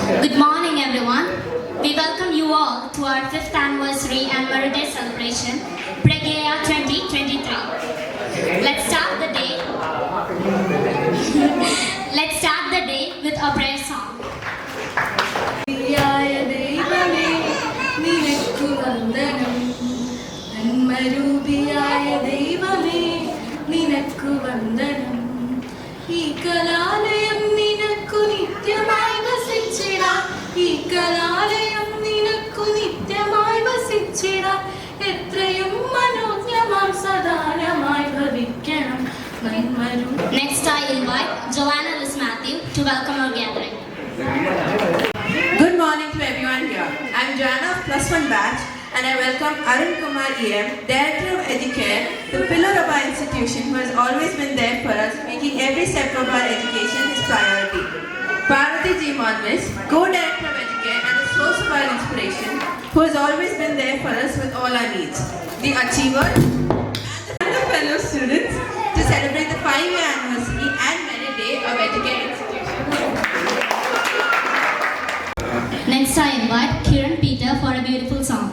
Good morning, everyone. We welcome you all to our 5th anniversary and Merit Day celebration, Pregea 2023. Let's start the day. Let's start the day with a prayer song. ഈ കലാലയം നിനക്കു നിത്യമായി വസിച്ചിടാം ഈ കലാലയം നിനക്കു നിത്യമായി വസിച്ചിടാം എത്രയും മനോജ്ഞമാം സദാനമായി ഭവിക്കണം നന്മരു. Next I invite Joanna Liz Matthew to welcome our gathering. Good morning to everyone here. I am Joanna of Plus One batch and I welcome Arun Kumar EM, Director of Educare, the pillar of our institution who has always been there for us, making every step of our education his priority. Parvati G. Monvis, Co-Director of Educare and the source of our inspiration, who has always been there for us with all our needs. The Achiever and the fellow students to celebrate the 5-year anniversary and Merit Day of Educare Institution. Next I invite Kiran Peter for a beautiful song.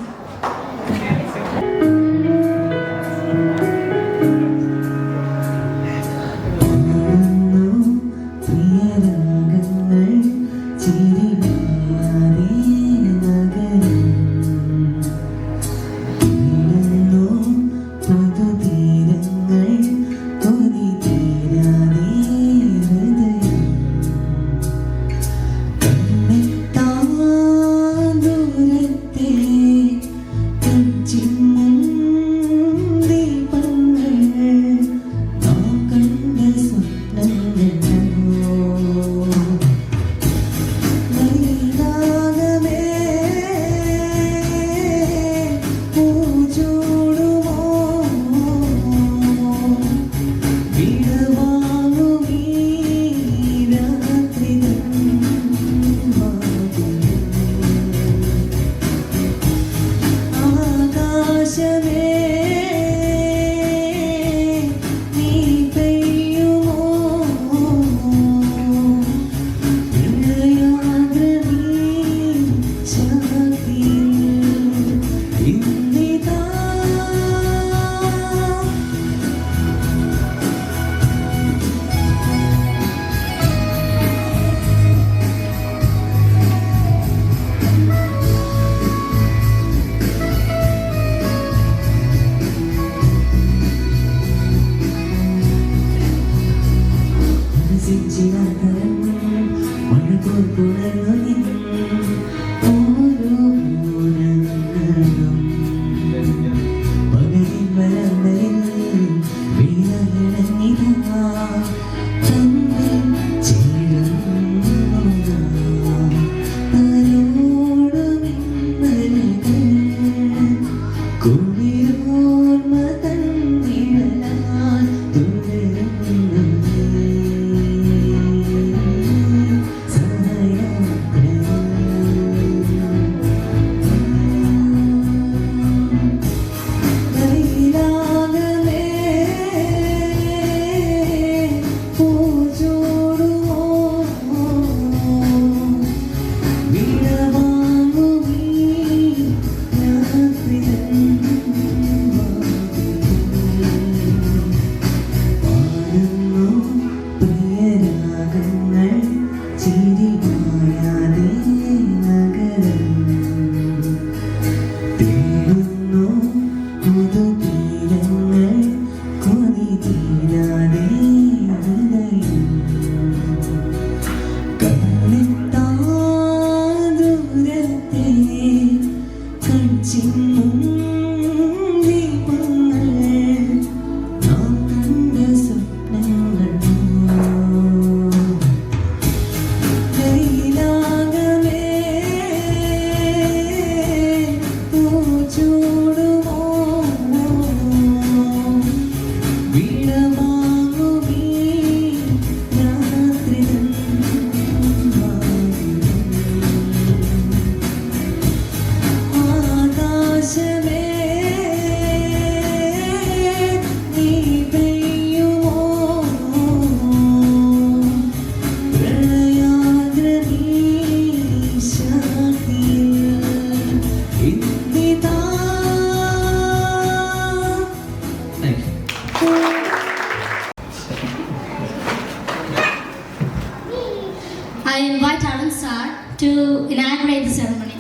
sir to inaugurate the ceremony.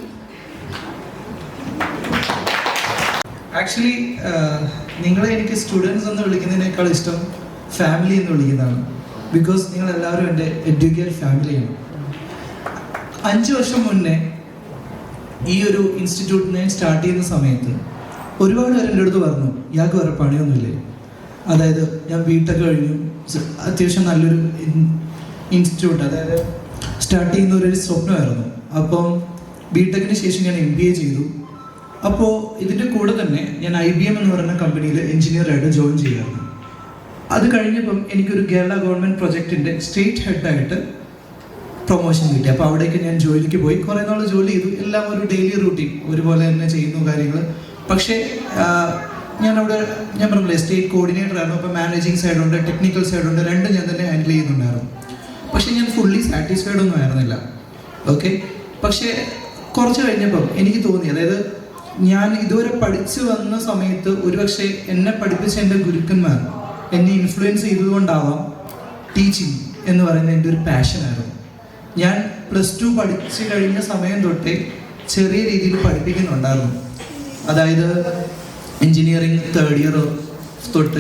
Actually നിങ്ങളെ എനിക്ക് students എന്ന് വിളിക്കുന്നതിനേക്കാൾ ഇഷ്ടം family എന്ന് വിളിക്കുന്നതാണ്. Because നിങ്ങളെല്ലാവരും എൻ്റെ educate ഫാമിലിയാണ്. 5 വർഷം മുന്നേ ഈ ഒരു ഇൻസ്റ്റിറ്റ്യൂട്ട് ഞാൻ സ്റ്റാർട്ട് ചെയ്യുന്ന സമയത്ത് ഒരുപാട് പേര് എൻ്റെ അടുത്ത് പറഞ്ഞു, ഇയാൾക്ക് വേറെ പണിയൊന്നുമില്ലേ. അതായത് ഞാൻ ബിടെക് കഴിഞ്ഞു, അത്യാവശ്യം നല്ലൊരു ഇൻസ്റ്റിറ്റ്യൂട്ട്, അതായത് സ്റ്റാർട്ട് ചെയ്യുന്ന ഒരു സ്വപ്നമായിരുന്നു. അപ്പം ബിടെക്കിന് ശേഷം ഞാൻ MBA ചെയ്തു. അപ്പോൾ ഇതിൻ്റെ കൂടെ തന്നെ ഞാൻ IBM എന്ന് പറയുന്ന കമ്പനിയിൽ എഞ്ചിനീയറായിട്ട് ജോയിൻ ചെയ്യാറുണ്ട്. അത് കഴിഞ്ഞപ്പം എനിക്കൊരു കേരള ഗവൺമെൻറ് പ്രൊജക്റ്റിൻ്റെ സ്റ്റേറ്റ് ഹെഡായിട്ട് പ്രൊമോഷൻ കിട്ടി. അപ്പോൾ അവിടേക്ക് ഞാൻ ജോലിക്ക് പോയി. കുറേ നാൾ ജോലി ചെയ്തു. എല്ലാം ഒരു ഡെയിലി റൂട്ടീൻ ഒരുപോലെ തന്നെ ചെയ്യുന്നു കാര്യങ്ങൾ. പക്ഷേ ഞാൻ പറഞ്ഞില്ലേ സ്റ്റേറ്റ് കോർഡിനേറ്റർ ആയിരുന്നു. അപ്പോൾ മാനേജിങ് സൈഡുണ്ട്, ടെക്നിക്കൽ സൈഡുണ്ട്, രണ്ടും ഞാൻ തന്നെ ഹാൻഡിൽ ചെയ്യുന്നുണ്ടായിരുന്നു. പക്ഷേ ഞാൻ ഫുള്ളി സാറ്റിസ്ഫൈഡ് ഒന്നും ആയിരുന്നില്ല. ഓക്കെ, പക്ഷേ കുറച്ച് കഴിഞ്ഞപ്പം എനിക്ക് തോന്നി, അതായത് ഞാൻ ഇതുവരെ പഠിച്ചു വന്ന സമയത്ത് ഒരുപക്ഷെ എന്നെ പഠിപ്പിച്ച എൻ്റെ ഗുരുക്കന്മാർ എന്നെ ഇൻഫ്ലുവൻസ് ചെയ്തതുകൊണ്ടാവാം ടീച്ചിങ് എന്ന് പറയുന്നത് എൻ്റെ ഒരു പാഷനായിരുന്നു. ഞാൻ +2 പഠിച്ചു കഴിഞ്ഞ സമയം തൊട്ടേ ചെറിയ രീതിയിൽ പഠിപ്പിക്കുന്നുണ്ടായിരുന്നു. അതായത് എൻജിനീയറിങ് 3rd ഇയർ തൊട്ട്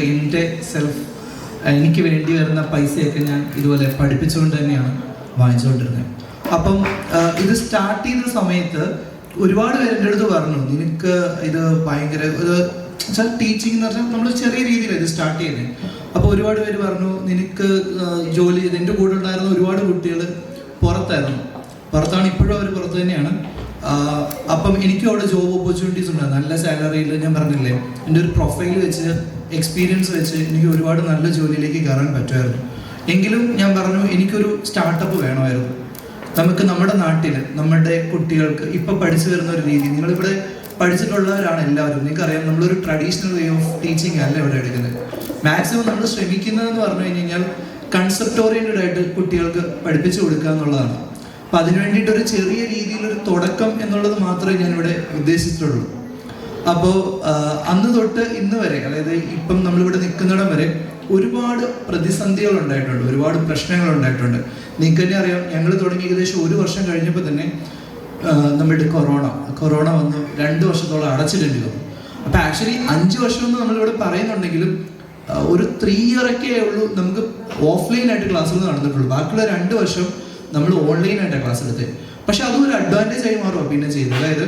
എനിക്ക് വേണ്ടി വരുന്ന പൈസയൊക്കെ ഞാൻ ഇതുപോലെ പഠിപ്പിച്ചുകൊണ്ട് തന്നെയാണ് വാങ്ങിച്ചുകൊണ്ടിരുന്നത്. അപ്പം ഇത് സ്റ്റാർട്ട് ചെയ്ത സമയത്ത് ഒരുപാട് പേര് എൻ്റെ അടുത്ത് പറഞ്ഞു, നിനക്ക് ഇത് ഭയങ്കര ഒരു ടീച്ചിങ് എന്ന് പറഞ്ഞാൽ നമ്മൾ ചെറിയ രീതിയിലാണ് ഇത് സ്റ്റാർട്ട് ചെയ്യുന്നത്. അപ്പോൾ ഒരുപാട് പേര് പറഞ്ഞു, നിനക്ക് ജോലി ചെയ്ത് എൻ്റെ കൂടെ ഉണ്ടായിരുന്ന ഒരുപാട് കുട്ടികൾ പുറത്താണ്, ഇപ്പോഴും അവർ പുറത്ത് തന്നെയാണ്. അപ്പം എനിക്കും അവിടെ ജോബ് ഓപ്പർച്യൂണിറ്റീസ് ഉണ്ട്, നല്ല സാലറിയിൽ. ഞാൻ പറഞ്ഞില്ലേ, എൻ്റെ ഒരു പ്രൊഫൈൽ വെച്ച് എക്സ്പീരിയൻസ് വെച്ച് എനിക്ക് ഒരുപാട് നല്ല ജോലിയിലേക്ക് കയറാൻ പറ്റുമായിരുന്നു. എങ്കിലും ഞാൻ പറഞ്ഞു, എനിക്കൊരു സ്റ്റാർട്ടപ്പ് വേണമായിരുന്നു. നമുക്ക് നമ്മുടെ നാട്ടിൽ നമ്മുടെ കുട്ടികൾക്ക് ഇപ്പം പഠിച്ചു വരുന്ന ഒരു രീതി, നിങ്ങളിവിടെ പഠിച്ചിട്ടുള്ളവരാണ് എല്ലാവരും, നിങ്ങൾക്കറിയാം നമ്മളൊരു ട്രഡീഷണൽ വേ ഓഫ് ടീച്ചിങ് അല്ല ഇവിടെ എടുക്കുന്നത്. മാക്സിമം നമ്മൾ ശ്രമിക്കുന്നതെന്ന് പറഞ്ഞു കഴിഞ്ഞാൽ കൺസെപ്റ്റ് ഓറിയൻറ്റഡ് ആയിട്ട് കുട്ടികൾക്ക് പഠിപ്പിച്ചു കൊടുക്കുക എന്നുള്ളതാണ്. അപ്പം അതിന് വേണ്ടിയിട്ടൊരു ചെറിയ രീതിയിലൊരു തുടക്കം എന്നുള്ളത് മാത്രമേ ഞാനിവിടെ ഉദ്ദേശിച്ചിട്ടുള്ളൂ. അപ്പോൾ അന്ന് തൊട്ട് ഇന്ന് വരെ, അതായത് ഇപ്പം നമ്മളിവിടെ നിൽക്കുന്നിടം വരെ ഒരുപാട് പ്രതിസന്ധികൾ ഉണ്ടായിട്ടുണ്ട്, ഒരുപാട് പ്രശ്നങ്ങൾ ഉണ്ടായിട്ടുണ്ട്. നിങ്ങൾക്ക് തന്നെ അറിയാം, ഞങ്ങൾ തുടങ്ങി ഏകദേശം 1 വർഷം കഴിഞ്ഞപ്പോൾ തന്നെ നമ്മുടെ കൊറോണ വന്നു. 2 വർഷത്തോളം അടച്ചിടേണ്ടി വന്നു. അപ്പോൾ ആക്ച്വലി 5 വർഷം എന്ന് നമ്മളിവിടെ പറയുന്നുണ്ടെങ്കിലും ഒരു 3 ഇയറൊക്കെ ഉള്ളൂ നമുക്ക് ഓഫ്ലൈനായിട്ട് ക്ലാസ്സുകൾ നടന്നിട്ടുള്ളൂ. ബാക്കിയുള്ള 2 വർഷം നമ്മൾ ഓൺലൈനായിട്ടാണ് ക്ലാസ് എടുത്തത്. പക്ഷെ അതും ഒരു അഡ്വാൻറ്റേജ് ആയി മാറുക പിന്നെ ചെയ്തത്. അതായത്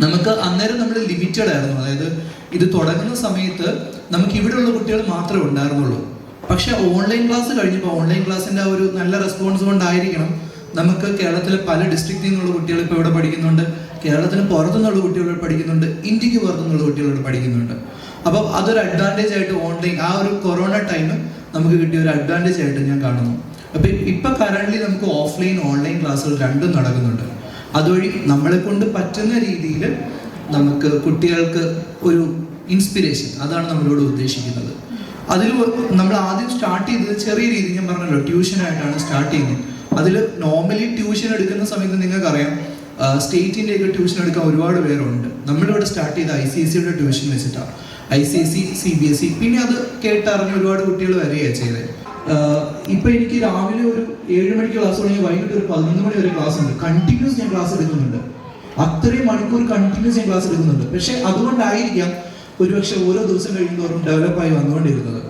നമുക്ക് അന്നേരം നമ്മൾ ലിമിറ്റഡ് ആയിരുന്നു. അതായത് ഇത് തുടങ്ങുന്ന സമയത്ത് നമുക്ക് ഇവിടെയുള്ള കുട്ടികൾ മാത്രമേ ഉണ്ടായിരുന്നുള്ളൂ. പക്ഷെ ഓൺലൈൻ ക്ലാസ് കഴിഞ്ഞപ്പോൾ ഓൺലൈൻ ക്ലാസ്സിൻ്റെ ആ ഒരു നല്ല റെസ്പോൺസ് കൊണ്ടായിരിക്കണം നമുക്ക് കേരളത്തിലെ പല ഡിസ്ട്രിക്റ്റിൽ നിന്നുള്ള കുട്ടികൾ ഇപ്പോൾ ഇവിടെ പഠിക്കുന്നുണ്ട്, കേരളത്തിന് പുറത്തുനിന്നുള്ള കുട്ടികൾ പഠിക്കുന്നുണ്ട്, ഇന്ത്യക്ക് പുറത്തുനിന്നുള്ള കുട്ടികൾ പഠിക്കുന്നുണ്ട്. അപ്പോൾ അതൊരു അഡ്വാൻറ്റേജ് ആയിട്ട് ഓൺലൈൻ ആ ഒരു കൊറോണ ടൈം നമുക്ക് കിട്ടിയ ഒരു അഡ്വാൻറ്റേജ് ആയിട്ട് ഞാൻ കാണുന്നു. അപ്പോൾ ഇപ്പം കറൻ്റ്ലി നമുക്ക് ഓഫ്ലൈൻ ഓൺലൈൻ ക്ലാസ്സുകൾ രണ്ടും നടക്കുന്നുണ്ട്. അതുവഴി നമ്മളെ കൊണ്ട് പറ്റുന്ന രീതിയിൽ നമുക്ക് കുട്ടികൾക്ക് ഒരു ഇൻസ്പിറേഷൻ, അതാണ് നമ്മളോട് ഉദ്ദേശിക്കുന്നത്. അതിൽ നമ്മൾ ആദ്യം സ്റ്റാർട്ട് ചെയ്തത് ചെറിയ രീതിയിൽ, ഞാൻ പറഞ്ഞല്ലോ ട്യൂഷനായിട്ടാണ് സ്റ്റാർട്ട് ചെയ്യുന്നത്. അതിൽ നോർമലി ട്യൂഷൻ എടുക്കുന്ന സമയത്ത് നിങ്ങൾക്കറിയാം സ്റ്റേറ്റിൻ്റെയൊക്കെ ട്യൂഷൻ എടുക്കാൻ ഒരുപാട് പേരുണ്ട്. നമ്മളിവിടെ സ്റ്റാർട്ട് ചെയ്ത ICSEയുടെ ട്യൂഷൻ വെച്ചിട്ടാണ്. ICSE, CBSE, പിന്നെ അത് കേട്ടറിഞ്ഞ് ഒരുപാട് കുട്ടികൾ വരികയാണ് ചെയ്തത്. ഇപ്പം എനിക്ക് രാവിലെ ഒരു 7 മണിക്ക് ക്ലാസ് തുടങ്ങി വൈകിട്ട് ഒരു 11 മണി വരെ ക്ലാസ് ഉണ്ട്. കണ്ടിന്യൂസ് ഞാൻ ക്ലാസ് എടുക്കുന്നുണ്ട്. അത്രയും മണിക്കൂർ കണ്ടിന്യൂസ് ഞാൻ ക്ലാസ് എടുക്കുന്നുണ്ട്. പക്ഷെ അതുകൊണ്ടായിരിക്കാം ഒരുപക്ഷെ ഓരോ ദിവസം കഴിയുന്നതോറും ഡെവലപ്പായി വന്നുകൊണ്ടിരുന്നത്.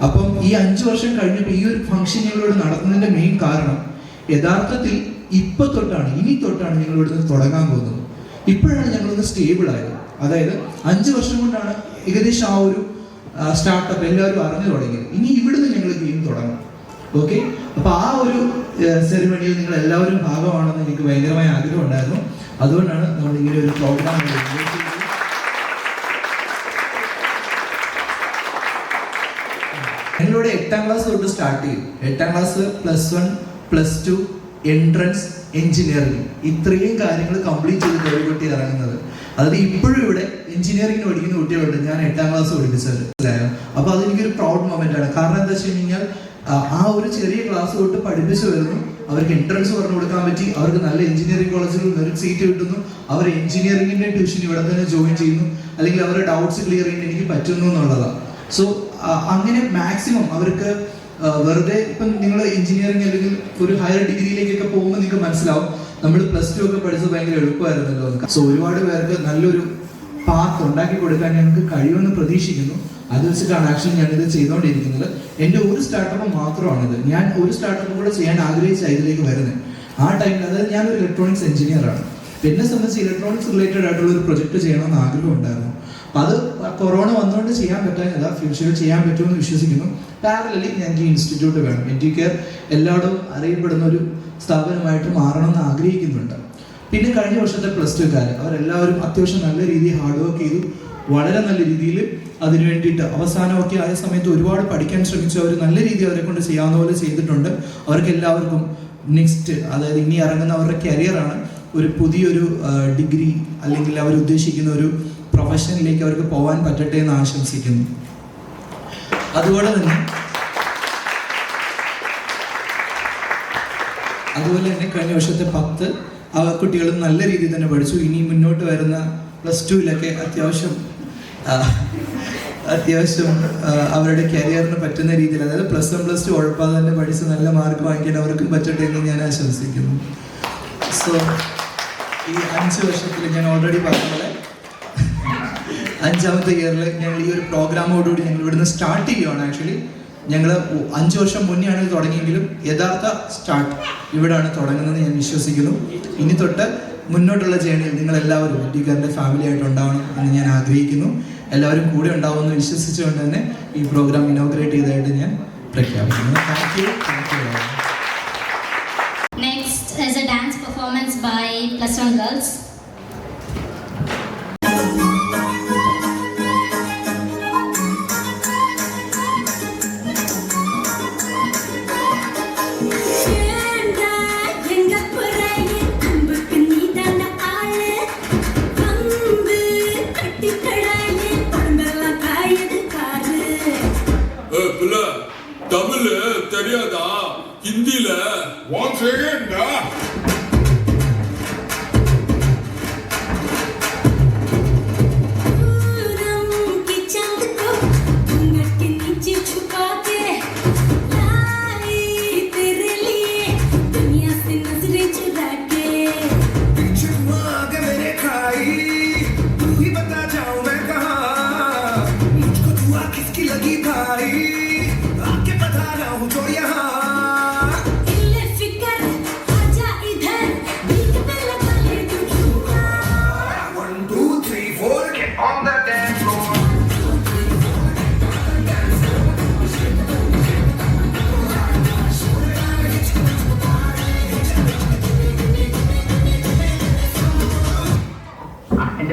അപ്പം ഈ 5 വർഷം കഴിഞ്ഞപ്പോൾ ഈ ഒരു ഫംഗ്ഷൻ ഞങ്ങളിവിടെ നടത്തുന്നതിൻ്റെ മെയിൻ കാരണം യഥാർത്ഥത്തിൽ ഇനി തൊട്ടാണ് ഞങ്ങൾ ഇവിടുന്ന് തുടങ്ങാൻ പോകുന്നത്. ഇപ്പോഴാണ് ഞങ്ങളൊന്ന് സ്റ്റേബിൾ ആയത്. അതായത് 5 വർഷം കൊണ്ടാണ് ഏകദേശം ആ ഒരു സ്റ്റാർട്ടപ്പ് എല്ലാവരും അറിഞ്ഞു തുടങ്ങിയത്. ഇനി ഇവിടുന്ന് ഞങ്ങൾ ഗെയിം തുടങ്ങും. ഓക്കെ, അപ്പോൾ ആ ഒരു സെറിമണിയിൽ നിങ്ങൾ എല്ലാവരും ഭാഗമാണെന്ന് എനിക്ക് ഭയങ്കരമായ ആഗ്രഹം ഉണ്ടായിരുന്നു. അതുകൊണ്ടാണ് നമ്മൾ ഇങ്ങനെ ഒരു പ്രോഗ്രാം ഞങ്ങളിവിടെ 8ാം ക്ലാസ് തൊട്ട് സ്റ്റാർട്ട് ചെയ്യും. 8ാം ക്ലാസ്, +1, +2, എൻട്രൻസ്, എഞ്ചിനീയറിംഗ്, ഇത്രയും കാര്യങ്ങൾ കംപ്ലീറ്റ് ചെയ്ത് ഒരു കുട്ടി ഇറങ്ങുന്നത്. അതായത് ഇപ്പോഴും ഇവിടെ എഞ്ചിനീയറിംഗിന് പഠിക്കുന്ന കുട്ടികളുണ്ട്, ഞാൻ 8ാം ക്ലാസ് പഠിപ്പിച്ചത്. അപ്പോൾ അതെനിക്കൊരു പ്രൗഡ് മൊമെന്റ് ആണ്. കാരണം എന്താ വെച്ച് കഴിഞ്ഞാൽ ആ ഒരു ചെറിയ ക്ലാസ് തൊട്ട് പഠിപ്പിച്ചു വരുന്നു, അവർക്ക് എൻട്രൻസ് പറഞ്ഞു കൊടുക്കാൻ പറ്റി, അവർക്ക് നല്ല എഞ്ചിനീയറിംഗ് കോളേജിൽ മെറിറ്റ് സീറ്റ് കിട്ടുന്നു, അവർ എഞ്ചിനീയറിംഗിന്റെ ട്യൂഷൻ ഇവിടെ തന്നെ ജോയിൻ ചെയ്യുന്നു, അല്ലെങ്കിൽ അവരുടെ ഡൗട്ട്സ് ക്ലിയർ ചെയ്യാൻ എനിക്ക് പറ്റുന്നു എന്നുള്ളതാണ്. സോ അങ്ങനെ മാക്സിമം അവർക്ക് വെറുതെ ഇപ്പം നിങ്ങൾ എഞ്ചിനീയറിംഗ് അല്ലെങ്കിൽ ഒരു ഹയർ ഡിഗ്രിയിലേക്കൊക്കെ പോകുമ്പോൾ നിങ്ങൾക്ക് മനസ്സിലാവും നമ്മൾ +2 ഒക്കെ പഠിച്ചത് ഭയങ്കര എളുപ്പമായിരുന്നല്ലോ. സോ ഒരുപാട് പേർക്ക് നല്ലൊരു പാത്ത് ഉണ്ടാക്കി കൊടുക്കാൻ ഞങ്ങൾക്ക് കഴിയുമെന്ന് പ്രതീക്ഷിക്കുന്നു. അത് വെച്ചിട്ടാണ് ആക്ച്വലി ഞാനിത് ചെയ്തുകൊണ്ടിരിക്കുന്നത്. എൻ്റെ ഒരു സ്റ്റാർട്ടപ്പ് മാത്രമാണിത്. ഞാൻ ഒരു സ്റ്റാർട്ടപ്പ് കൂടെ ചെയ്യാൻ ആഗ്രഹിച്ച ഇതിലേക്ക് വരുന്നത്. ആ ടൈമിൽ അതായത് ഞാനൊരു ഇലക്ട്രോണിക്സ് എഞ്ചിനീയറാണ്. എന്നെ സംബന്ധിച്ച് ഇലക്ട്രോണിക്സ് റിലേറ്റഡ് ആയിട്ടുള്ള ഒരു പ്രൊജക്ട് ചെയ്യണമെന്ന് ആഗ്രഹം ഉണ്ടായിരുന്നു. അപ്പം അത് കൊറോണ വന്നുകൊണ്ട് ചെയ്യാൻ പറ്റാനില്ല. ഫ്യൂച്ചറിൽ ചെയ്യാൻ പറ്റുമെന്ന് വിശ്വസിക്കുന്നു. പാരലലി ഞങ്ങൾക്ക് ഈ ഇൻസ്റ്റിറ്റ്യൂട്ട് വേണം. എഡ്യൂക്കെയർ എല്ലായിടും അറിയപ്പെടുന്ന ഒരു സ്ഥാപനമായിട്ട് മാറണമെന്ന് ആഗ്രഹിക്കുന്നുണ്ട്. പിന്നെ കഴിഞ്ഞ വർഷത്തെ +2കാർ അവരെല്ലാവരും അത്യാവശ്യം നല്ല രീതിയിൽ ഹാർഡ് വർക്ക് ചെയ്തു. വളരെ നല്ല രീതിയിൽ അതിനു വേണ്ടിയിട്ട് അവസാനമൊക്കെ ആയ സമയത്ത് ഒരുപാട് പഠിക്കാൻ ശ്രമിച്ചു. അവർ നല്ല രീതിയിൽ അവരെ കൊണ്ട് ചെയ്യാവുന്ന പോലെ ചെയ്തിട്ടുണ്ട്. അവർക്ക് എല്ലാവർക്കും നെക്സ്റ്റ്, അതായത് ഇനി ഇറങ്ങുന്ന അവരുടെ കരിയറാണ്, ഒരു പുതിയൊരു ഡിഗ്രി അല്ലെങ്കിൽ അവർ ഉദ്ദേശിക്കുന്ന ഒരു പ്രൊഫഷനിലേക്ക് അവർക്ക് പോകാൻ പറ്റട്ടെ എന്ന് ആശംസിക്കുന്നു. അതുപോലെ തന്നെ കഴിഞ്ഞ വർഷത്തെ 10 കുട്ടികളും നല്ല രീതിയിൽ തന്നെ പഠിച്ചു. ഇനി മുന്നോട്ട് വരുന്ന +2ലൊക്കെ അത്യാവശ്യം അവരുടെ കരിയറിന് പറ്റുന്ന രീതിയിൽ, അതായത് +1 +2 ഉഴപ്പാതെ തന്നെ പഠിച്ച് നല്ല മാർക്ക് വാങ്ങിക്കാൻ അവർക്കും പറ്റട്ടെ എന്ന് ഞാൻ ആശംസിക്കുന്നു. സോ ഈ 5 വർഷത്തിൽ ഞാൻ ഓൾറെഡി പറഞ്ഞ പോലെ 5ാമത്തെ ഇയറിൽ ഞങ്ങൾ ഈ ഒരു പ്രോഗ്രാമോടുകൂടി ഞങ്ങൾ ഇവിടുന്ന് സ്റ്റാർട്ട് ചെയ്യുകയാണ്. ആക്ച്വലി ഞങ്ങൾ 5 വർഷം മുന്നെയാണ് ഇത് തുടങ്ങിയെങ്കിലും യഥാർത്ഥ സ്റ്റാർട്ട് ഇവിടെയാണ് തുടങ്ങുന്നത് ഞാൻ വിശ്വസിക്കുന്നു. ഇനി തൊട്ട് മുന്നോട്ടുള്ള ജേണിയിൽ നിങ്ങളെല്ലാവരും എഡ്യൂക്കാറിൻ്റെ ഫാമിലി ആയിട്ട് ഉണ്ടാവണം എന്ന് ഞാൻ ആഗ്രഹിക്കുന്നു. എല്ലാവരും കൂടെ ഉണ്ടാവുമെന്ന് വിശ്വസിച്ചുകൊണ്ട് തന്നെ ഈ പ്രോഗ്രാം ഇനോഗ്രേറ്റ് ചെയ്തതായിട്ട് ഞാൻ പ്രഖ്യാപിക്കുന്നു. Thank you. Next is a dance performance by +1 girls. Tamil தெரியாதா? ஹிந்தில 1 செகண்டா.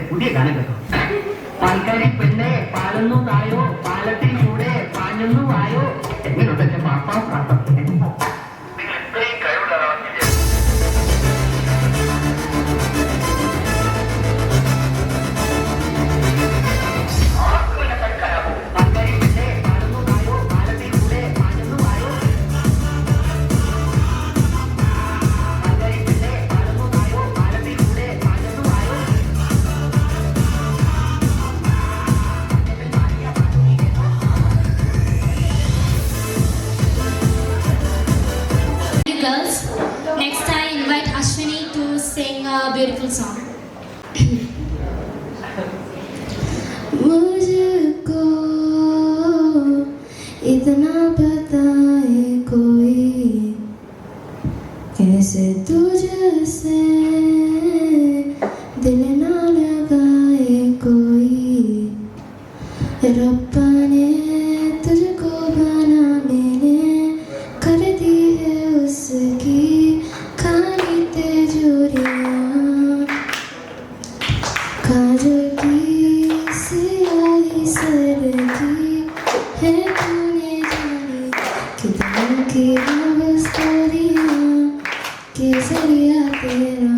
പുതിയ ഗാനം കേട്ടോ. പാൽക്കാരി പെണ്ണെ പാലൊന്നു തായോ, പാലത്തിൽ കൂടെ പാഞ്ഞൊന്നു ആയോ. എങ്ങനെയുണ്ട് എന്റെ പാപ്പാ പ്രാർത്ഥന? Girls, next I invite Ashwini to sing a beautiful song. मुझको इतना बताए कोई, कैसे तुझसे दिल ना लगाए कोई. रब्बा ने तुझको बना, मैंने कर दी है उसकी खानी तेजोरियाँ. काजल की सियाही सर की है तूने जानी, कितनों की लव स्टोरियाँ के जरिया तेरा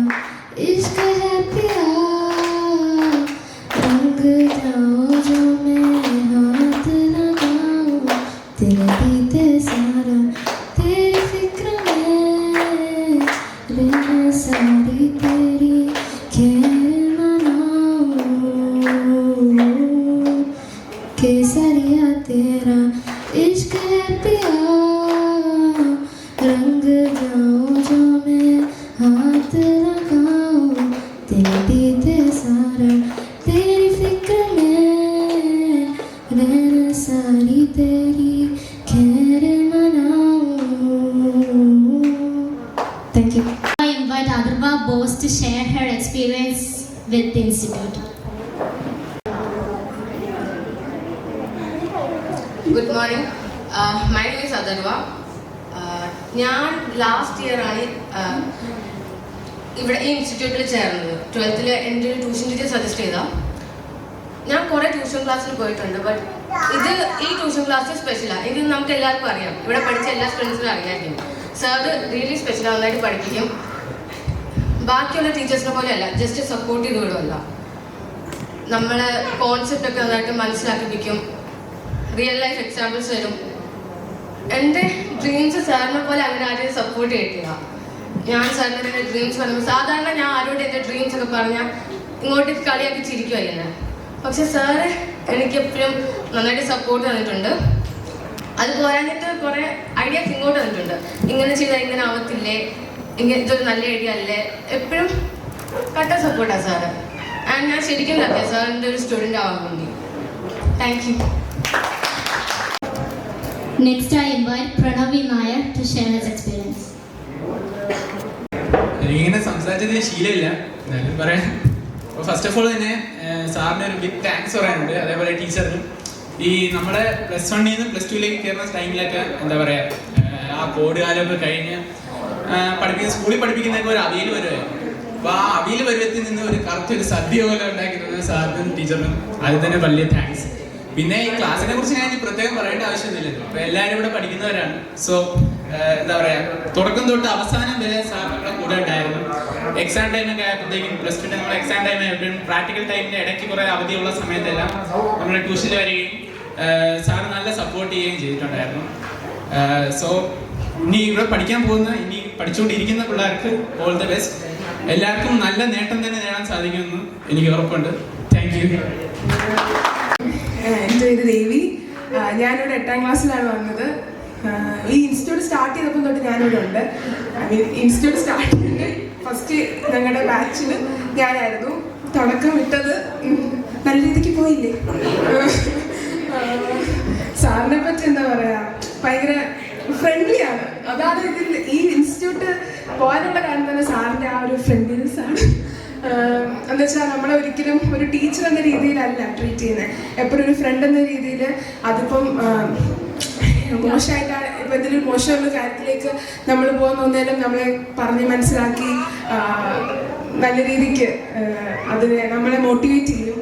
Anva Bose to share her experience with the institute. Good morning. My name is Adarva. ഞാൻ ലാസ്റ്റ് ഇയർ ആണ് ഇവിടെ ഈ ഇൻസ്റ്റിറ്റ്യൂട്ടിൽ ചേർന്നത്. 12th എൻ്റെ ഒരു ട്യൂഷൻ ടീച്ചർ സജസ്റ്റ് ചെയ്താൽ ഞാൻ കുറേ ട്യൂഷൻ ക്ലാസ്സിൽ പോയിട്ടുണ്ട്. ബട്ട് ഈ ട്യൂഷൻ ക്ലാസ് സ്പെഷ്യലാണ്. ഇത് നമുക്ക് എല്ലാവർക്കും അറിയാം, ഇവിടെ പഠിച്ച എല്ലാ സ്റ്റുഡൻസിനും അറിയാമായിരിക്കും. സാറ് റിയലി സ്പെഷ്യൽ നന്നായിട്ട് പഠിപ്പിക്കും. ബാക്കിയുള്ള ടീച്ചേഴ്സിനെ പോലെയല്ല, ജസ്റ്റ് സപ്പോർട്ട് ചെയ്ത് വിടുമല്ല, നമ്മളെ കോൺസെപ്റ്റ് ഒക്കെ നന്നായിട്ട് മനസ്സിലാക്കിപ്പിക്കും. റിയൽ ലൈഫ് എക്സാമ്പിൾസ് തരും. എൻ്റെ ഡ്രീംസ് സാറിനെ പോലെ അങ്ങനെ ആരെയും സപ്പോർട്ട് ചെയ്തിട്ടില്ല. ഞാൻ സാറിന് എൻ്റെ ഡ്രീംസ് പറയുമ്പോൾ സാധാരണ ഞാൻ ആരോട് എൻ്റെ ഡ്രീംസ് ഒക്കെ പറഞ്ഞാൽ ഇങ്ങോട്ടേക്ക് കളിയാക്കി ചിരിക്കുമായിരുന്നു. പക്ഷെ സാറ് എനിക്ക് എപ്പോഴും നന്നായിട്ട് സപ്പോർട്ട് തന്നിട്ടുണ്ട്. അത് പോരാഞ്ഞിട്ട് കുറേ ഐഡിയാസ് ഇങ്ങോട്ട് തന്നിട്ടുണ്ട്. ഇങ്ങനെ ചെയ്താൽ ഇങ്ങനെ ആവത്തില്ലേ, ഇതൊരു നല്ല ഐഡിയ അല്ലേ, എപ്പോഴും കട്ട സപ്പോർട്ടാണ് സാറ്. ആൻഡ് ഞാൻ ശരിക്കും ലഭിയ സാറിൻ്റെ ഒരു സ്റ്റുഡൻ്റ് ആവാൻ വേണ്ടി. Thank you. Next, I invite Pranavi Nair to share his experience. എനിക്കിങ്ങനെ സംസാരിച്ചതിന് ശീലമില്ല, എന്നാലും പറയാം. അപ്പോൾ ഫസ്റ്റ് ഓഫ് ഓൾ തന്നെ സാറിന് ഒരു ബിഗ് താങ്ക്സ് പറയാനുണ്ട്. അതേപോലെ ടീച്ചറിനും ഈ നമ്മുടെ +1 നിന്ന് +2ലേക്ക് കയറുന്ന ടൈമിലൊക്കെ എന്താ പറയുക, ആ കോഡ് കാലമൊക്കെ കഴിഞ്ഞ് സ്കൂളിൽ പഠിപ്പിക്കുന്നതൊക്കെ ഒരു അവിയൽ വരുമായിരുന്നു. അപ്പോൾ ആ അവിയൽ പരുവത്തിൽ നിന്ന് ഒരു കറക്റ്റ് ഒരു സദ്യ പോലെ ഉണ്ടാക്കിയിരുന്നത് സാറിനും ടീച്ചറിനും അതിൽ തന്നെ വലിയ താങ്ക്സ്. പിന്നെ ഈ ക്ലാസ്സിനെ കുറിച്ച് ഞാൻ പ്രത്യേകം പറയേണ്ട ആവശ്യമൊന്നുമില്ലല്ലോ, അപ്പോൾ എല്ലാവരും ഇവിടെ പഠിക്കുന്നവരാണ്. സോ എന്താ പറയുക, തുടക്കം തൊട്ട് അവസാനം വരെ സാർ നമ്മുടെ കൂടെ ഉണ്ടായിരുന്നു. എക്സാം ടൈമൊക്കെ ആയപ്പോഴത്തേക്കും +2 നമ്മൾ എക്സാം ടൈം ആയപ്പോഴും പ്രാക്ടിക്കൽ ടൈമിൻ്റെ ഇടയ്ക്ക് കുറേ അവധിയുള്ള സമയത്തെല്ലാം നമ്മുടെ ട്യൂഷനിൽ വരികയും സാർ നല്ല സപ്പോർട്ട് ചെയ്യുകയും ചെയ്തിട്ടുണ്ടായിരുന്നു. സോ ഇനി ഇവിടെ പഠിക്കാൻ പോകുന്ന, ഇനി പഠിച്ചുകൊണ്ടിരിക്കുന്ന പിള്ളേർക്ക് ഓൾ ദ ബെസ്റ്റ്. എല്ലാവർക്കും നല്ല നേട്ടം തന്നെ നേടാൻ സാധിക്കുമെന്ന് എനിക്ക് ഉറപ്പുണ്ട്. Thank you. എൻ്റെ പേര് ദേവി. ഞാനിവിടെ 8ാം ക്ലാസ്സിലാണ് വന്നത്. ഈ ഇൻസ്റ്റിറ്റ്യൂട്ട് സ്റ്റാർട്ട് ചെയ്തപ്പോൾ തൊട്ട് ഞാനിവിടെ ഉണ്ട്. ഇൻസ്റ്റിറ്റ്യൂട്ട് സ്റ്റാർട്ട് ചെയ്തിട്ട് ഫസ്റ്റ് ഞങ്ങളുടെ ബാച്ചിൽ ഞാനായിരുന്നു. തുടക്കം വിട്ടത് നല്ല രീതിക്ക് പോയില്ലേ. സാറിനെ പറ്റി എന്താ പറയുക, ഭയങ്കര ഫ്രണ്ട്ലിയാണ്. അതാണ് ഇതിൽ ഈ ഇൻസ്റ്റിറ്റ്യൂട്ട് പോകാനുള്ള കാരണം തന്നെ സാറിൻ്റെ ആ ഒരു ഫ്രണ്ട്ലിനെസ് ആണ്. എന്താ വെച്ചാൽ നമ്മളെ ഒരിക്കലും ഒരു ടീച്ചർ എന്ന രീതിയിലല്ല ട്രീറ്റ് ചെയ്യുന്നത്, എപ്പോഴും ഒരു ഫ്രണ്ട് എന്ന രീതിയിൽ. അതിപ്പം മോശമായിട്ടാണ്, ഇപ്പം എന്തെങ്കിലും മോശമുള്ള കാര്യത്തിലേക്ക് നമ്മൾ പോകുന്നൊന്നേലും നമ്മളെ പറഞ്ഞ് മനസ്സിലാക്കി നല്ല രീതിക്ക് അതിനെ നമ്മളെ മോട്ടിവേറ്റ് ചെയ്യും.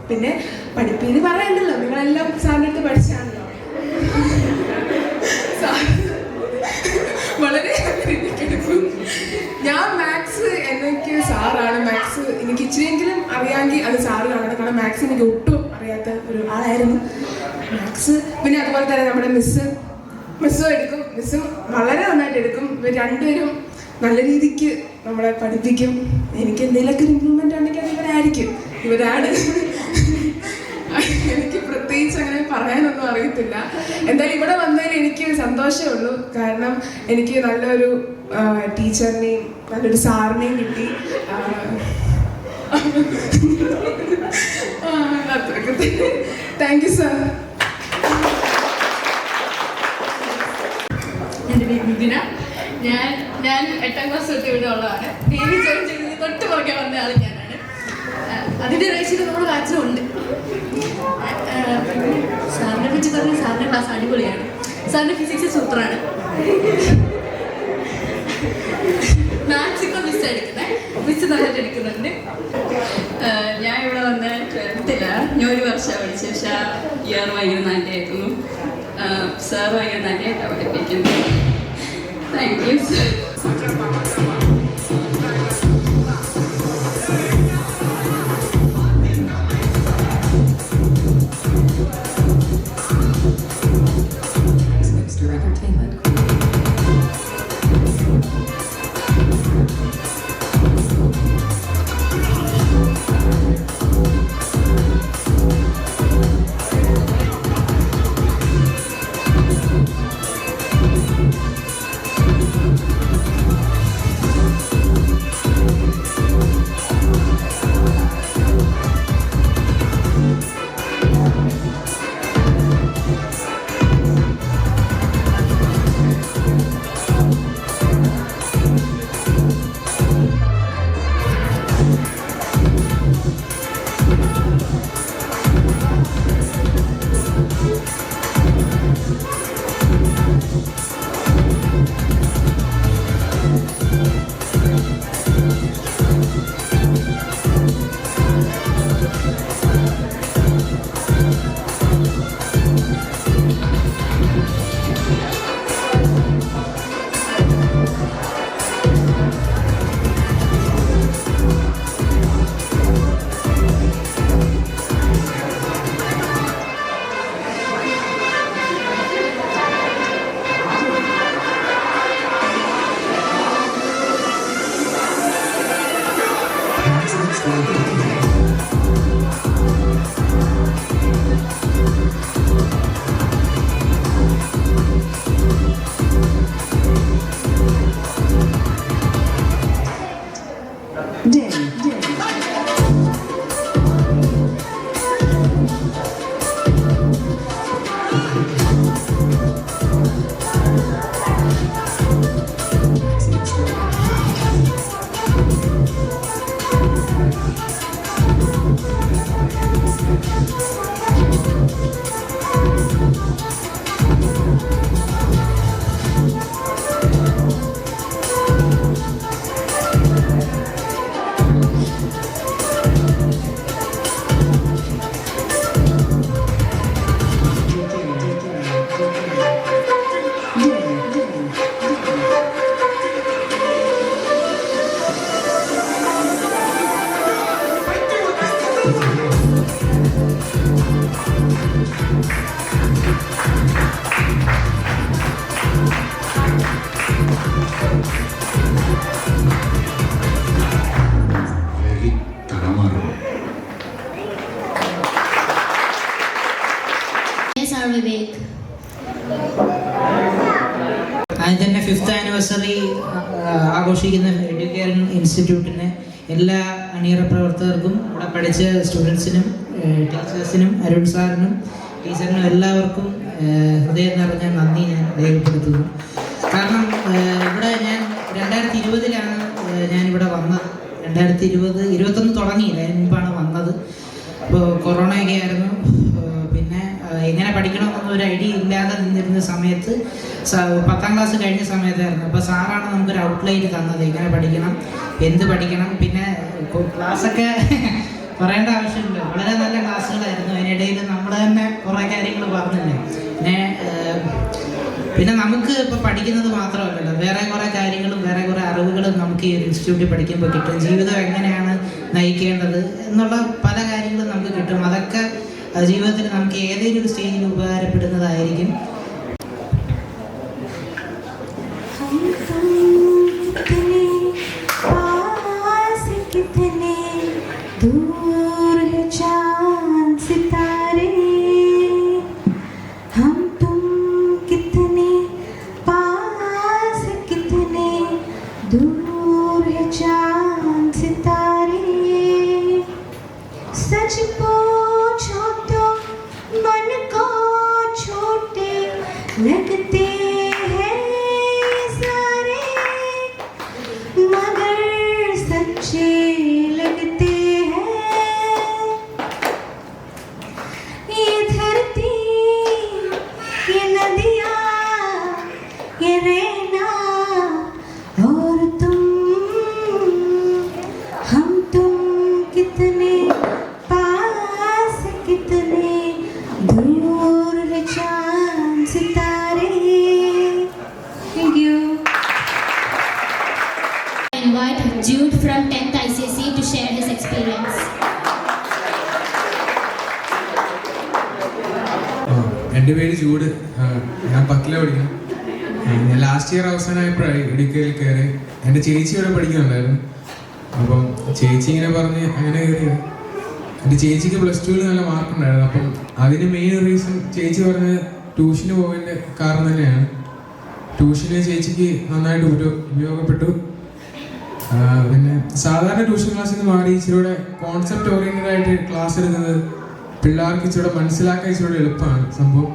പിന്നെ പഠിപ്പിന്ന് പറയണ്ടല്ലോ, നിങ്ങളെല്ലാം സാറിൻ്റെ അടുത്ത് പഠിച്ചാണല്ലോ. വളരെ രീതിക്കെടുക്കും. ഞാൻ മാത്സ് എനിക്ക് സാറാണ്. മാത്സ് എനിക്ക് ഇച്ചിരിയെങ്കിലും അറിയാമെങ്കിൽ അത് സാറ് കാണണം. കാരണം മാത്സ് എനിക്ക് ഒട്ടും അറിയാത്ത ഒരു ആളായിരുന്നു മാത്സ്. പിന്നെ അതുപോലെ തന്നെ നമ്മുടെ മിസ്സും എടുക്കും. മിസ്സും വളരെ നന്നായിട്ട് എടുക്കും. ഇവർ രണ്ടുപേരും നല്ല രീതിക്ക് നമ്മളെ പഠിപ്പിക്കും. എനിക്ക് എന്തെങ്കിലുമൊക്കെ ഒരു ഇമ്പ്രൂവ്മെൻ്റ് ഉണ്ടെങ്കിൽ അത് ഇവരാണ്. എനിക്ക് പ്രത്യേകിച്ച് അങ്ങനെ പറയാനൊന്നും അറിയത്തില്ല. എന്തായാലും ഇവിടെ വന്നതിൽ എനിക്ക് സന്തോഷമേ ഉള്ളൂ. കാരണം എനിക്ക് നല്ലൊരു ടീച്ചറിനെയും നല്ലൊരു സാറിനെയും കിട്ടി. Thank you sir. എൻ്റെ പേര് മിഥുന. ഞാൻ 8ാം ക്ലാസ് തൊട്ട് ഇവിടെ ഉള്ളതാണ്. ദേവി ജോയിൻ ചെയ്തത് തൊട്ട് പുറകെ വന്ന ആൾ ഞാനാണ്. അതിൻ്റെ റേഷ്യം നമ്മുടെ ബാച്ചിലുണ്ട്. സാറിനെ പറ്റി പറഞ്ഞാൽ സാറിൻ്റെ ക്ലാസ് അടിപൊളിയാണ്. സാറിൻ്റെ ഫിസിക്സ് സൂപ്പറാണ്. മാത്സ് ഇപ്പോൾ മിസ് എടുക്കുന്നത്, മിസ് നന്നായിട്ട് എടുക്കുന്നുണ്ട്. ഞാൻ ഇവിടെ വന്ന് 12th ഞാൻ 1 വർഷം പഠിച്ചു. പക്ഷേ ഇയർ ഭയങ്കര നല്ലതായിരുന്നു. സാർ ഭയങ്കര നല്ലതായിട്ടാണ് പഠിപ്പിക്കുന്നത്. Thank you sir. Yes, our Vivek. അതിൻ്റെ തന്നെ 5th ആനിവേഴ്സറി ആഘോഷിക്കുന്ന എഡ്യൂക്കേഷൻ ഇൻസ്റ്റിറ്റ്യൂട്ടിന് എല്ലാ അണിയറ പ്രവർത്തകർക്കും ഇവിടെ പഠിച്ച സ്റ്റുഡൻസിനും ടീച്ചേഴ്സിനും അരുൺ സാറിനും ടീച്ചറിനും എല്ലാവർക്കും ഹൃദയം നിറഞ്ഞ നന്ദി ഞാൻ രേഖപ്പെടുത്തുന്നു. കാരണം ഇവിടെ ഞാൻ 2020-ലാണ് ഞാനിവിടെ വന്നത്. 2021 തുടങ്ങിയില്ല, അതിന് മുമ്പാണ് വന്നത്. അപ്പോൾ കൊറോണയൊക്കെ ആയിരുന്നു. പിന്നെ എങ്ങനെ പഠിക്കണമെന്നൊന്നും ഒരു ഐഡിയ ഇല്ലാതെ നിന്നിരുന്ന സമയത്ത് 10ാം ക്ലാസ് കഴിഞ്ഞ സമയത്തായിരുന്നു. അപ്പോൾ സാറാണ് നമുക്കൊരു ഔട്ട്ലൈൻ തന്നത്, എങ്ങനെ പഠിക്കണം, എന്ത് പഠിക്കണം. പിന്നെ ക്ലാസ്സൊക്കെ പറയേണ്ട ആവശ്യമില്ല, വളരെ നല്ല ക്ലാസ്സുകളായിരുന്നു. അതിനിടയിൽ നമ്മൾ തന്നെ കുറേ കാര്യങ്ങൾ പറഞ്ഞില്ലേ. പിന്നെ നമുക്ക് ഇപ്പോൾ പഠിക്കുന്നത് മാത്രമല്ലല്ലോ, വേറെ കുറേ കാര്യങ്ങളും വേറെ കുറേ അറിവുകളും നമുക്ക് ഈ ഒരു ഇൻസ്റ്റിറ്റ്യൂട്ടിൽ പഠിക്കുമ്പോൾ കിട്ടും. ജീവിതം എങ്ങനെയാണ് നയിക്കേണ്ടത് എന്നുള്ള പല കാര്യങ്ങളും നമുക്ക് കിട്ടും. അതൊക്കെ ജീവിതത്തിൽ നമുക്ക് ഏതെങ്കിലും ഒരു സ്റ്റേജിൽ ഉപകാരപ്പെടുന്നതായിരിക്കും. सच पूछो तो मन को छोटे लगते हैं सारे, मगर सच्चे लगते हैं। ये धरती, ये नदियाँ, ये रहना और तुम, हम तुम कितने पास कितने दूर है चांद सितारे। Thank you. I invite Jude from 10th ICSC to share his experience. എൻ്റെ പേര് ജൂഡ്. ഞാൻ 10ൽ പഠിക്കണം. ഞാൻ ലാസ്റ്റ് ഇയർ അവസാനമായപ്പോഴായി ഇടുക്കിയിൽ കയറി. എൻ്റെ ചേച്ചി ഇവിടെ പഠിക്കുന്നുണ്ടായിരുന്നു. അപ്പം ചേച്ചി ഇങ്ങനെ പറഞ്ഞ് അങ്ങനെ കയറിയത്. എൻ്റെ ചേച്ചിക്ക് +2 നല്ല മാർക്കുണ്ടായിരുന്നു. അപ്പം അതിന് മെയിൻ റീസൺ ചേച്ചി പറഞ്ഞ് ട്യൂഷന് പോകേണ്ട കാരണം തന്നെയാണ്. ട്യൂഷന് ചേച്ചിക്ക് നന്നായിട്ട് ഉപയോഗപ്പെട്ടു. പിന്നെ സാധാരണ ട്യൂഷൻ ക്ലാസ്സിൽ നിന്ന് മാറി ഇച്ചിരൂടെ കോൺസെപ്റ്റ് ഓറിയൻറ്റഡ് ആയിട്ട് ക്ലാസ് എടുക്കുന്നത് പിള്ളേർക്ക് ഇച്ചിരൂടെ മനസ്സിലാക്കാൻ ഇച്ചിരൂടെ എളുപ്പമാണ് സംഭവം.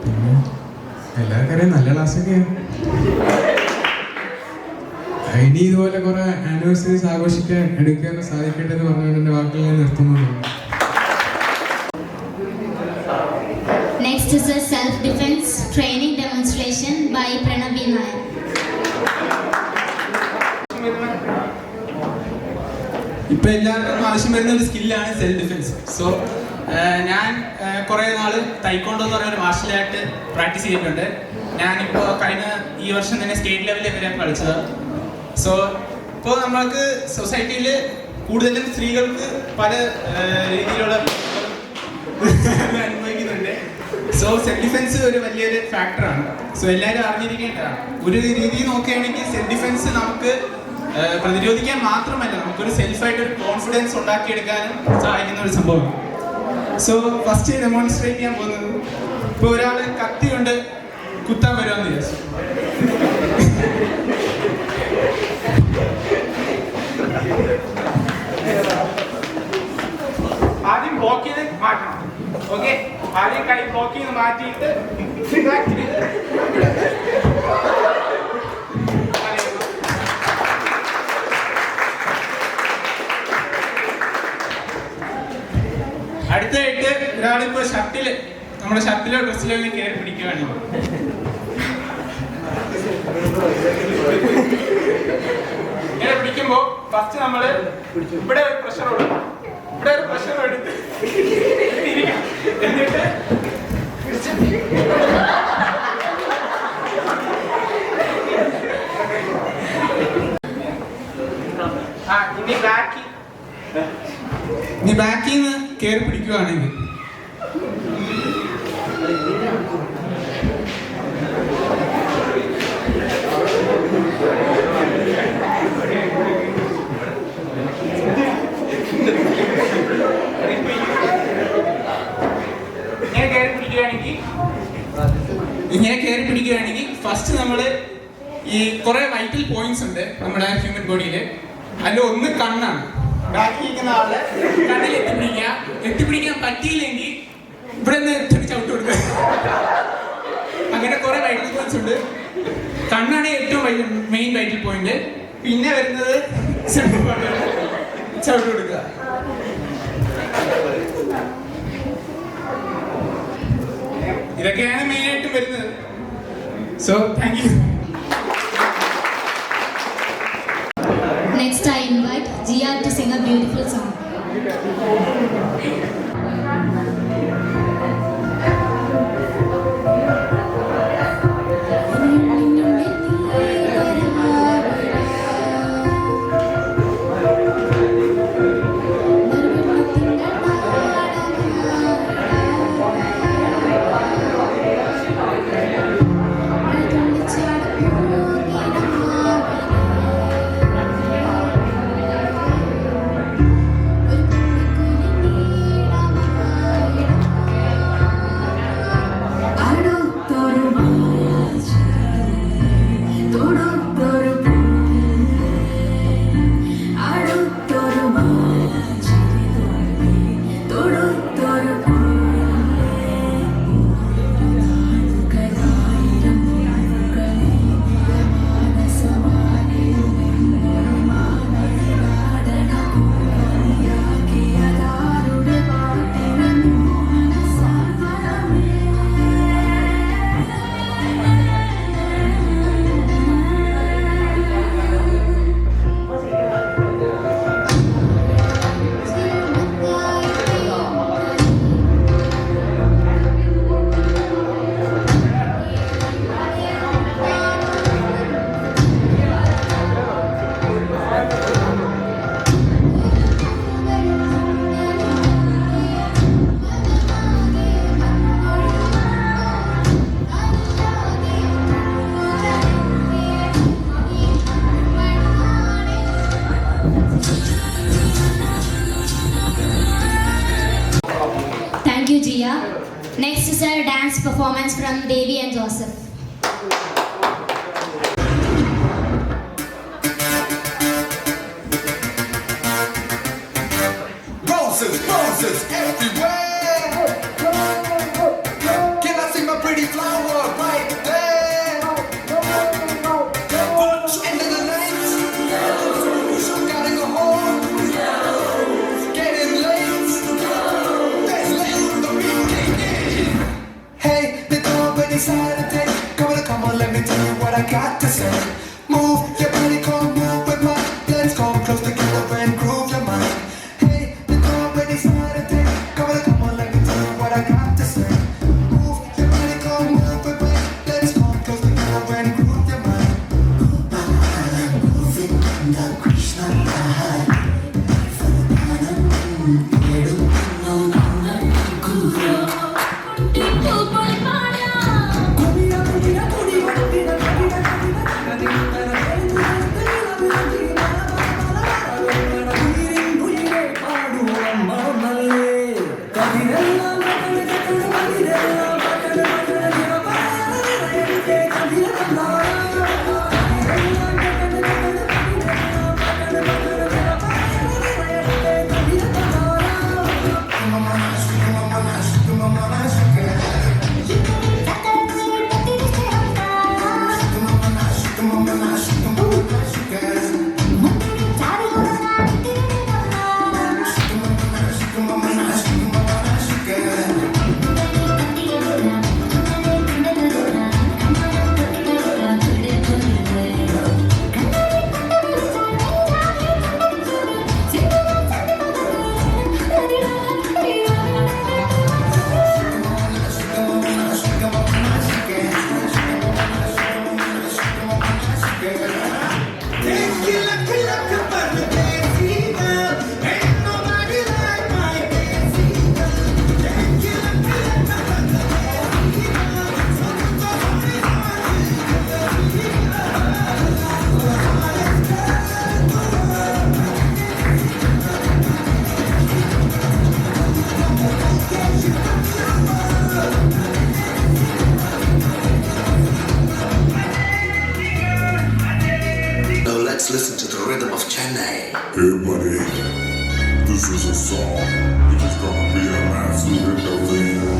പിന്നെ എല്ലാവർക്കും അറിയാം, നല്ല ക്ലാസ്സൊക്കെയാണ്. ഇനി ഇതുപോലെ കുറെ ആനിവേഴ്സറീസ് ആഘോഷിക്കാൻ എടുക്കാൻ സാധിക്കട്ടെ എന്ന് പറഞ്ഞുകൊണ്ട് എൻ്റെ വാക്കുകൾ ഞാൻ നിർത്തുന്നുണ്ട്. Next is a self-defense training demonstration by Pranav Nair. ഇപ്പം എല്ലാവർക്കും ആവശ്യം വരുന്ന ഒരു സ്കില്ലാണ് സെൽഫ് ഡിഫെൻസ്. സോ ഞാൻ കുറേ നാൾ തൈക്കോണ്ടോ എന്ന് പറയുന്ന ഒരു മാർഷൽ ആർട്ട് പ്രാക്ടീസ് ചെയ്തിട്ടുണ്ട്. ഞാനിപ്പോൾ ഈ വർഷം തന്നെ സ്റ്റേറ്റ് ലെവലിൽ വരെ കളിച്ചത്. സോ ഇപ്പോൾ നമ്മൾക്ക് സൊസൈറ്റിയിൽ കൂടുതലും സ്ത്രീകൾക്ക് പല രീതിയിലുള്ള അനുഭവിക്കുന്നുണ്ട്. സോ സെൽഫ് ഡിഫെൻസ് ഒരു വലിയൊരു ഫാക്ടറാണ്. സോ എല്ലാവരും അറിഞ്ഞിരിക്കേണ്ടതാണ്. ഒരു രീതിയിൽ നോക്കുകയാണെങ്കിൽ സെൽഫ് ഡിഫെൻസ് നമുക്ക് പ്രതിരോധിക്കാൻ മാത്രമല്ല, നമുക്കൊരു സെൽഫായിട്ടൊരു കോൺഫിഡൻസ് ഉണ്ടാക്കിയെടുക്കാനും സഹായിക്കുന്ന ഒരു സംഭവമാണ്. സോ ഫസ്റ്റ് ഡെമോൺസ്ട്രേറ്റ് ചെയ്യാൻ പോകുന്നത്, ഇപ്പോൾ ഒരാൾ കത്തി കൊണ്ട് കുത്താൻ വരുവാന്ന് വിചാരിച്ചു. ആദ്യം ബ്ലോക്ക് ചെയ്ത് മാറ്റണം. ഓക്കെ, ആദ്യം കൈ ബ്ലോക്ക് ചെയ്ത് മാറ്റിയിട്ട് അടുത്തായിട്ട് ഒരാളിപ്പോ നമ്മുടെ ഷർട്ടിലോ ഡ്രസ്സിലോ കയറി പിടിക്കുകയാണെങ്കിൽ ഇങ്ങനെ പിടിക്കുമ്പോ ഫസ്റ്റ് നമ്മള് ഇവിടെ ഒരു പ്രഷർ കൊടുക്കും. ഇവിടെ ഒരു പ്രഷർ എടുത്ത് എന്നിട്ട് ഇനി ബാക്കിൽ നിന്ന് കയറി പിടിക്കുകയാണെങ്കിൽ ഇങ്ങനെ കയറി പിടിക്കുകയാണെങ്കിൽ ഫസ്റ്റ് നമ്മൾ ഈ കുറെ വൈറ്റൽ പോയിന്റ്സ് ഉണ്ട് നമ്മുടെ ഹ്യൂമൻ ബോഡിയിൽ. അതിൽ ഒന്ന് കണ്ണാണ്. ബാക്കി ഇരിക്കുന്ന ആള് കണ്ണിൽ എത്തിപ്പിടിക്കാൻ പറ്റിയില്ലെങ്കിൽ ഇവിടെ നിന്ന് ചവിട്ട് കൊടുക്കുക. അങ്ങനെ കുറെ വൈറ്റൽ പോയിന്റ്സ് ഉണ്ട്. കണ്ണാണ് ഏറ്റവും മെയിൻ വൈറ്റൽ പോയിന്റ്. പിന്നെ വരുന്നത് ചവിട്ട് കൊടുക്കുക. ഇതൊക്കെയാണ് മെയിൻ ആയിട്ട് വരുന്നത്. So thank you. Next, I invite Jia to sing a beautiful song. Thank you, Jia. Next is a dance performance from Devi and Joseph. Roses, roses everywhere. Can I see my pretty flower right there? End of the night, gotta go home. Getting late, let's let the music in. Hey, the company Saturday. Come on, let me tell you what I got to say. Move your body, come move with mine. Let's come close together and groove your mind. Let's listen to the rhythm of Chennai. Hey buddy, this is a song which is gonna be a massive hit every year.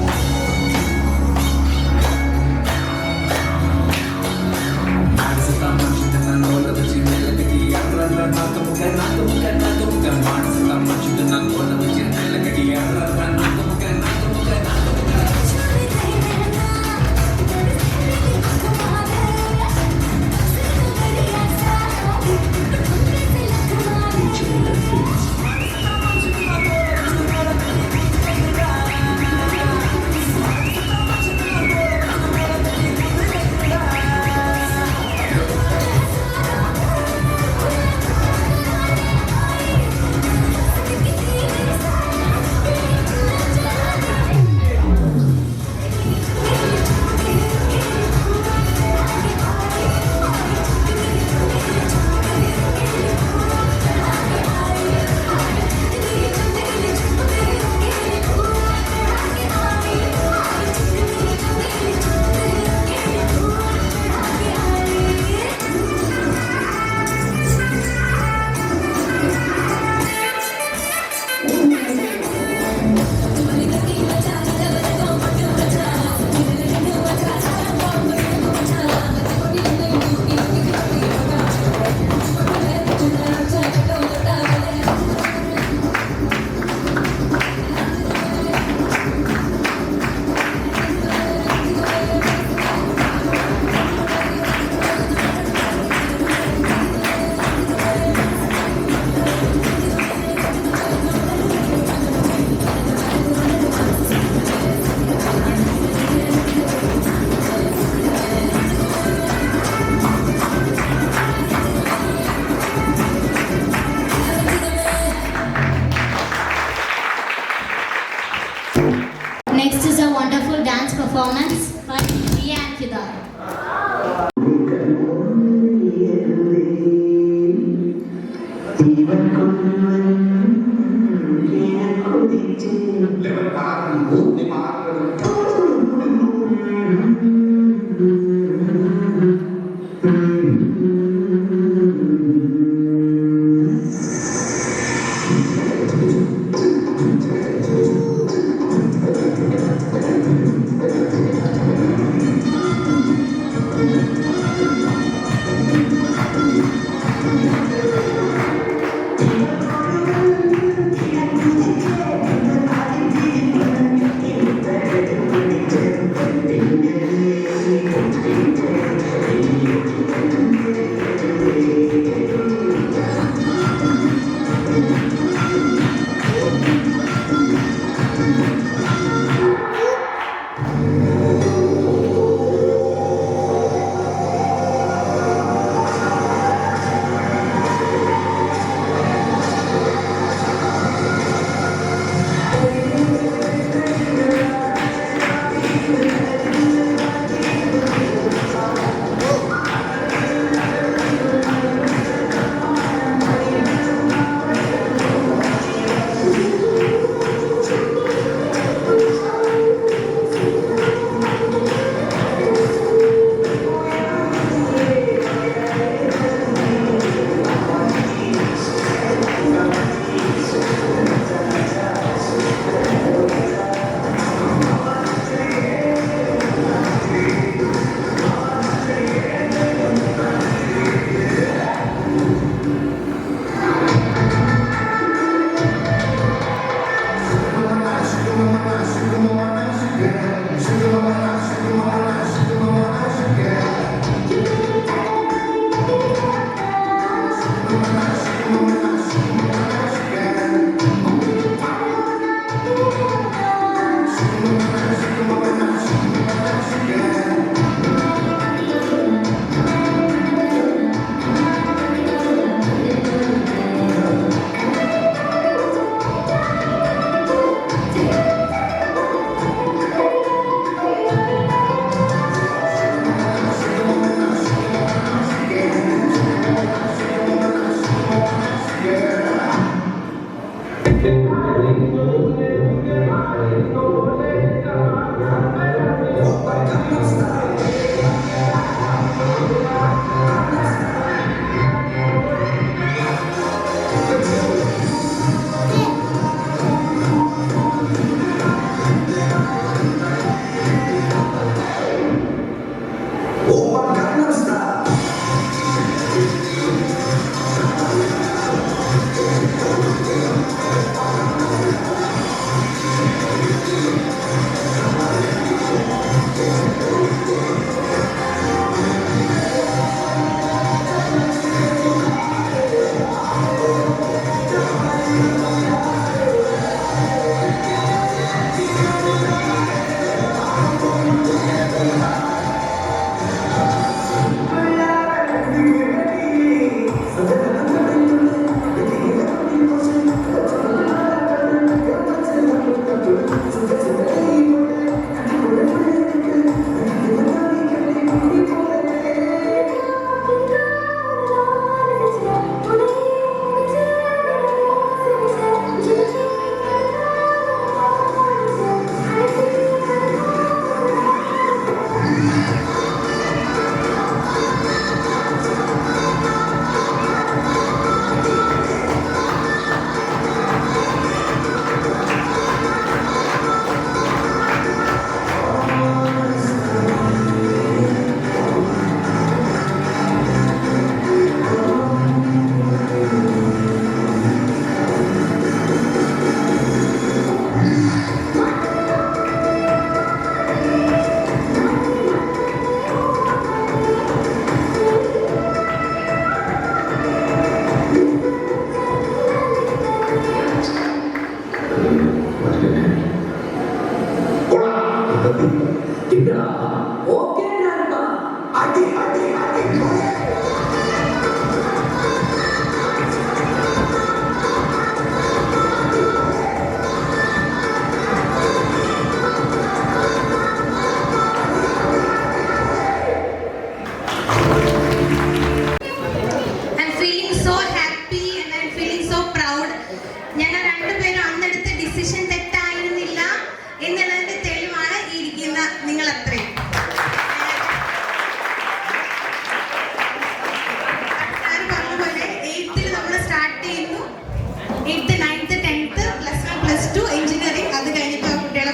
Next is a wonderful dance performance by Riya and Fidar.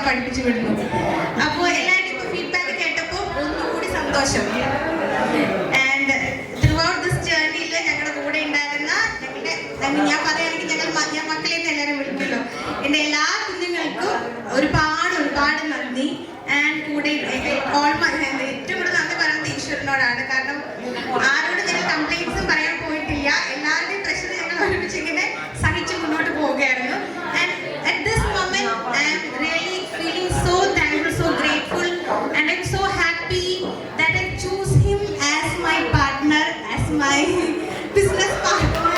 പഠിപ്പിച്ചു വിടുന്നു. അപ്പോൾ എല്ലാവരുടെയും ഇപ്പോൾ feedback കേട്ടപ്പോൾ ഒന്നുകൂടി സന്തോഷം. And through out this ജേർണിയിൽ ഞങ്ങളുടെ കൂടെ ഉണ്ടായിരുന്ന ഞാൻ പറയുകയാണെങ്കിൽ ഞാൻ മക്കളെ നിന്ന് എല്ലാവരും വിളിക്കുമല്ലോ, എൻ്റെ എല്ലാ കുഞ്ഞുങ്ങൾക്കും ഒരുപാട് നന്ദി. ആൻഡ് കൂടെ ഏറ്റവും കൂടുതൽ നന്ദി പറയുന്നത് ഈശ്വരനോടാണ്. കാരണം ആരോടും ഞങ്ങൾ കംപ്ലൈൻറ്റ്സും പറയാൻ പോയിട്ടില്ല. എല്ലാവരുടെയും പ്രശ്നം ഞങ്ങൾ ഒരുമിച്ച് ഇങ്ങനെ സഹിച്ച് മുന്നോട്ട് പോവുകയായിരുന്നു. And at this moment I am really feeling so thankful, so grateful, and I'm so happy that I choose him as my partner, as my business partner.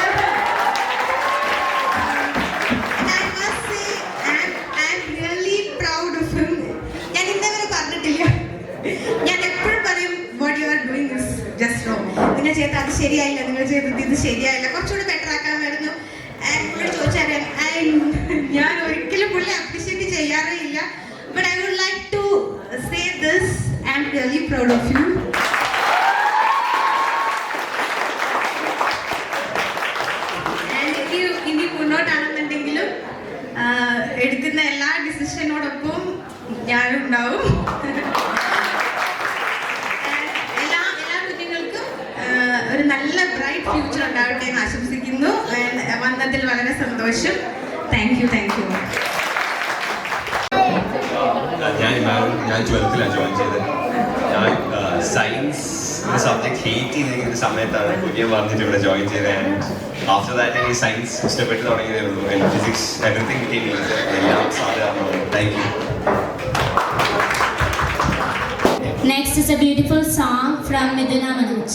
And I must say, I'm really proud of him. ഞാൻ ഇന്നവരെ പറഞ്ഞിട്ടില്ല, ഞാൻ എപ്പോഴും പറയും what you are doing is just wrong. നിങ്ങൾ ചെയ്തത് അത് ശരിയായില്ല, നിങ്ങൾ ചെയ്തത് ഇത് ശരിയായില്ല, കുറച്ചുകൂടി ബെറ്റർ ആക്കാമായിരുന്നു. ആൻഡ് പുള്ളി ചോദിച്ചറിയാൻ ഞാൻ ഒരിക്കലും പുള്ളി അപ്രീഷിയേറ്റ് ചെയ്യാറേ ഇല്ല. But I would like to say this, I'm really proud of you. And ഇനി മുന്നോട്ടാണെന്നുണ്ടെങ്കിലും എടുക്കുന്ന എല്ലാ ഡിസിഷനോടൊപ്പം ഞാനുണ്ടാവും. എല്ലാ കുഞ്ഞുങ്ങൾക്കും ഒരു നല്ല ബ്രൈറ്റ് ഫ്യൂച്ചർ ഉണ്ടാവട്ടെ എന്ന് ആശംസിക്കുന്നു. വന്നതിൽ വളരെ സന്തോഷം. Thank you. ഞാൻ 12th ജോയിൻ ചെയ്തത്. ഞാൻ സയൻസ് സബ്ജക്ട് ഹേറ്റ് ചെയ്തിരിക്കുന്ന സമയത്താണ് പുതിയ പറഞ്ഞിട്ട് ഇവിടെ ജോയിൻ ചെയ്തത്. ആൻഡ് ആഫ്റ്റർ ദാറ്റ് എനിക്ക് സയൻസ് ഇഷ്ടപ്പെട്ട് തുടങ്ങിയതേ ഉള്ളൂ. And physics everything became easy. എല്ലാം സാധ്യമാണ്. Thank you. Next is a beautiful song from Miduna Manoj.